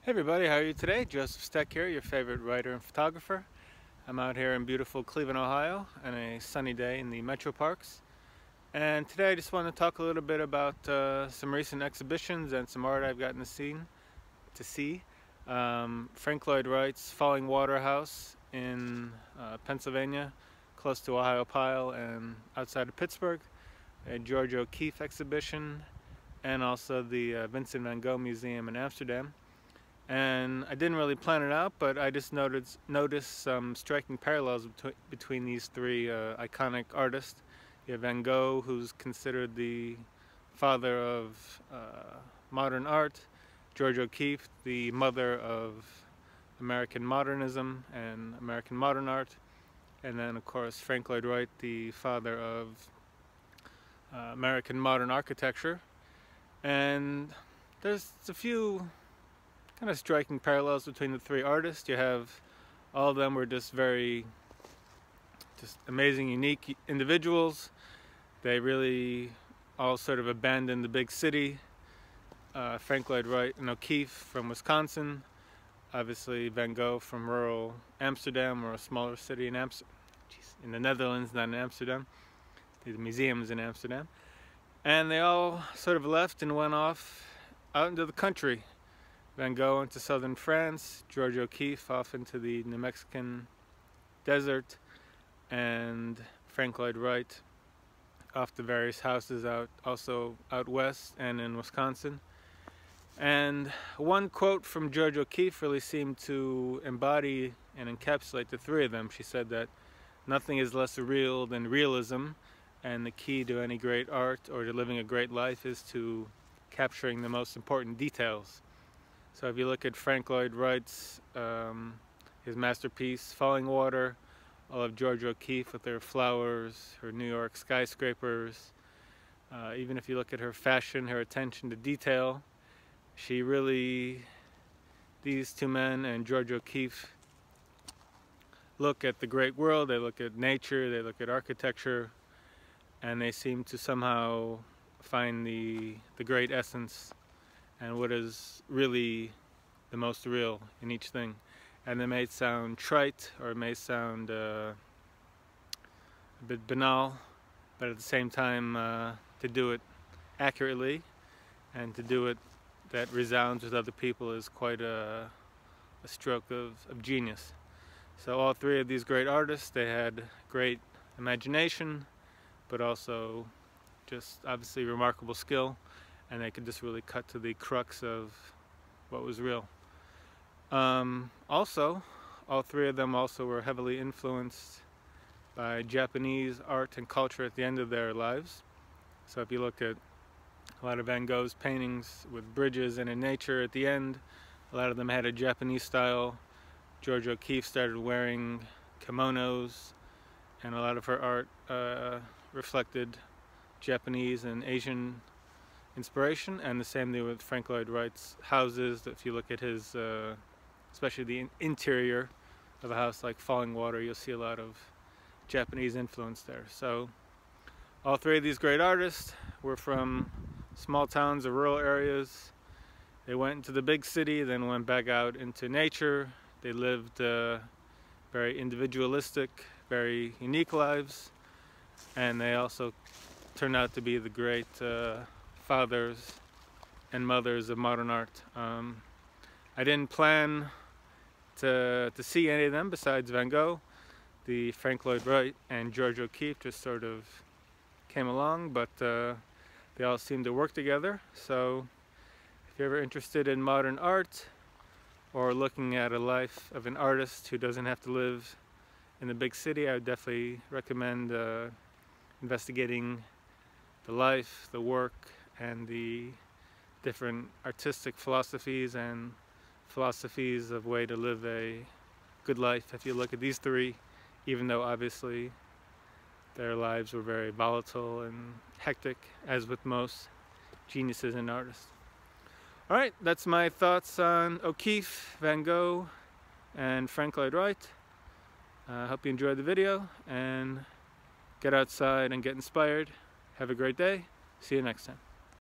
Hey everybody, how are you today? Joseph Steck here, your favorite writer and photographer. I'm out here in beautiful Cleveland, Ohio on a sunny day in the Metro Parks. And today I just want to talk a little bit about some recent exhibitions and some art I've gotten to see. Frank Lloyd Wright's Falling Water House in Pennsylvania, close to Ohio Pile and outside of Pittsburgh. A George O'Keeffe exhibition, and also the Vincent van Gogh Museum in Amsterdam. And I didn't really plan it out, but I just noticed some striking parallels between these three iconic artists. You have Van Gogh, who's considered the father of modern art, George O'Keeffe, the mother of American modernism and American modern art, and then of course Frank Lloyd Wright, the father of American modern architecture. And there's a few kind of striking parallels between the three artists. You have all of them were just amazing, unique individuals. They really all sort of abandoned the big city. Frank Lloyd Wright and O'Keeffe from Wisconsin, obviously Van Gogh from rural Amsterdam, or a smaller city in the Netherlands, not in Amsterdam. The museum's in Amsterdam. And they all sort of left and went off out into the country. Van Gogh into southern France, George O'Keeffe off into the New Mexican desert, and Frank Lloyd Wright off to various houses also out west and in Wisconsin. And one quote from George O'Keeffe really seemed to embody and encapsulate the three of them. She said that nothing is less real than realism, and the key to any great art or to living a great life is to capturing the most important details. So if you look at Frank Lloyd Wright's, his masterpiece, Falling Water, all of George O'Keeffe with their flowers, her New York skyscrapers, even if you look at her fashion, her attention to detail, these two men and George O'Keeffe look at the great world, they look at nature, they look at architecture, and they seem to somehow find the great essence and what is really the most real in each thing. And it may sound trite, or it may sound a bit banal, but at the same time to do it accurately and to do it that resounds with other people is quite a stroke of genius. So all three of these great artists, they had great imagination, but also just obviously remarkable skill, and they could just really cut to the crux of what was real. Also, all three of them also were heavily influenced by Japanese art and culture at the end of their lives. So if you look at a lot of Van Gogh's paintings with bridges and in nature at the end, a lot of them had a Japanese style. George O'Keeffe started wearing kimonos, and a lot of her art reflected Japanese and Asian inspiration, and the same thing with Frank Lloyd Wright's houses. If you look at his, especially the interior of a house like Falling Water, you'll see a lot of Japanese influence there. So all three of these great artists were from small towns or rural areas. They went into the big city, then went back out into nature. They lived very individualistic, very unique lives, and they also turned out to be the great fathers and mothers of modern art. I didn't plan to see any of them besides Van Gogh. The Frank Lloyd Wright and George O'Keeffe just sort of came along, but they all seem to work together. So if you're ever interested in modern art, or looking at a life of an artist who doesn't have to live in the big city, I would definitely recommend investigating the life, the work, and the different artistic philosophies and philosophies of way to live a good life. If you look at these three, even though obviously their lives were very volatile and hectic, as with most geniuses and artists. Alright, that's my thoughts on O'Keeffe, Van Gogh, and Frank Lloyd Wright. I hope you enjoyed the video, and get outside and get inspired. Have a great day. See you next time.